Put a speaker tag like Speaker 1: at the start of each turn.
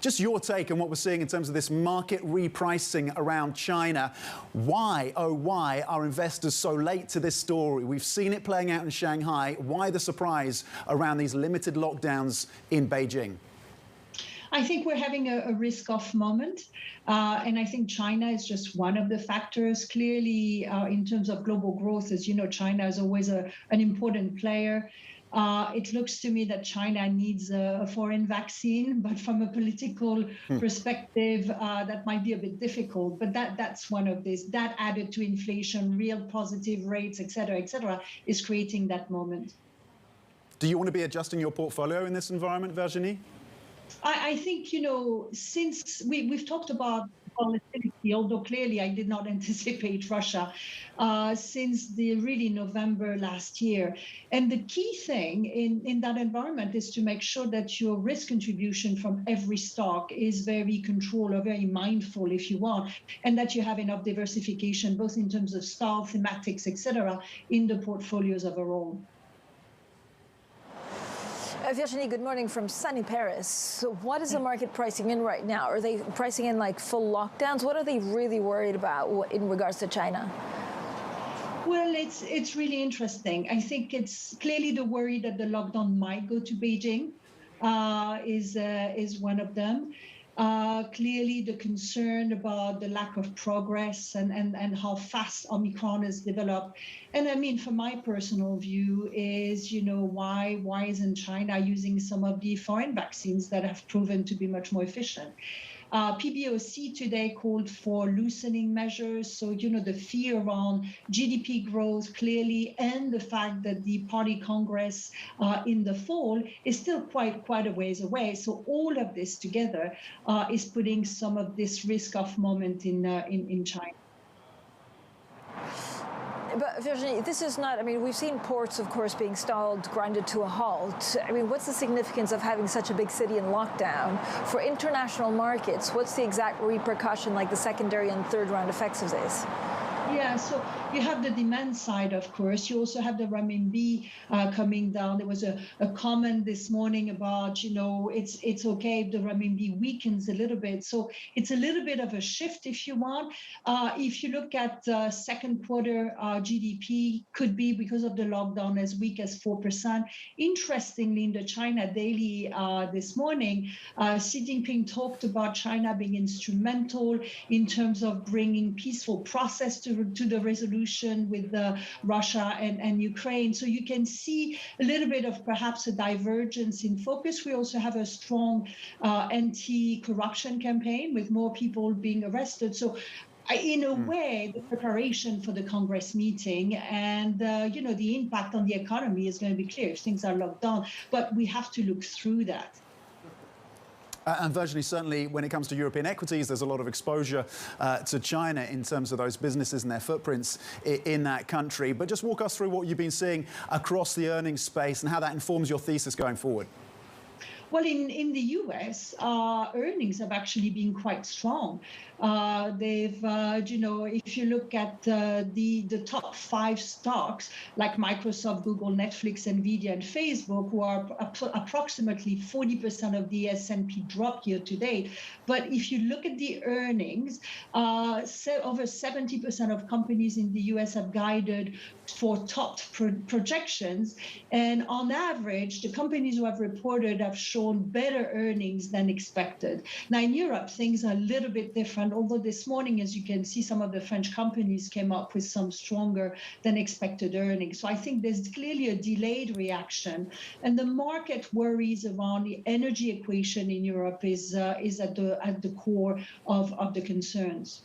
Speaker 1: Just your take on what we're seeing in terms of this market repricing around China. Why, oh why, are investors so late to this story? We've seen it playing out in Shanghai. Why the surprise around these limited lockdowns in Beijing?
Speaker 2: I think we're having a risk-off moment, and I think China is just one of the factors. Clearly, in terms of global growth, as you know, China is always an important player. It looks to me that China needs a foreign vaccine, but from a political perspective, that might be a bit difficult. But that's one of these. That added to inflation, real positive rates, et cetera, is creating that moment.
Speaker 1: Do you want to be adjusting your portfolio in this environment, Virginie?
Speaker 2: I think, you know, since we've talked about volatility, although clearly I did not anticipate Russia, since the really November last year. And the key thing in that environment is to make sure that your risk contribution from every stock is very controlled or very mindful, if you want, and that you have enough diversification, both in terms of style, thematics, et cetera, in the portfolios overall.
Speaker 3: Virginie, good morning from sunny Paris. So what is the market pricing in right now? Are they pricing in like full lockdowns? What are they really worried about in regards to China?
Speaker 2: Well, it's really interesting. I think it's clearly the worry that the lockdown might go to Beijing is one of them. Clearly the concern about the lack of progress and how fast Omicron has developed. And I mean, from my personal view is, you know, why isn't China using some of the foreign vaccines that have proven to be much more efficient? PBOC today called for loosening measures. So, you know, the fear around GDP growth clearly, and the fact that the Party Congress in the fall is still quite a ways away. So all of this together is putting some of this risk-off moment in China.
Speaker 3: But Virginie, this is not, I mean, we've seen ports, of course, being stalled, grinded to a halt. I mean, what's the significance of having such a big city in lockdown for international markets? What's the exact repercussion, like the secondary and third round effects of this?
Speaker 2: Yeah, so you have the demand side, of course. You also have the renminbi coming down. There was a comment this morning about, you know, it's okay if the renminbi weakens a little bit. So it's a little bit of a shift, if you want. If you look at second quarter GDP, could be because of the lockdown as weak as 4%. Interestingly, in the China Daily this morning, Xi Jinping talked about China being instrumental in terms of bringing peaceful process to the resolution with Russia and Ukraine. So you can see a little bit of perhaps a divergence in focus. We also have a strong anti-corruption campaign with more people being arrested. So in a way, the preparation for the Congress meeting and, you know, the impact on the economy is going to be clear if things are locked down. But we have to look through that.
Speaker 1: And Virginie, certainly when it comes to European equities, there's a lot of exposure to China in terms of those businesses and their footprints in that country. But just walk us through what you've been seeing across the earnings space and how that informs your thesis going forward.
Speaker 2: Well, in the US, earnings have actually been quite strong. They've, you know, if you look at the top 5 stocks like Microsoft, Google, Netflix, Nvidia, and Facebook, who are approximately 40% of the S&P drop year to date. But if you look at the earnings, over 70% of companies in the US have guided for top projections. And on average, the companies who have reported have shown better earnings than expected. Now, in Europe, things are a little bit different, although this morning, as you can see, some of the French companies came up with some stronger than expected earnings. So I think there's clearly a delayed reaction. And the market worries around the energy equation in Europe is at the core of the concerns.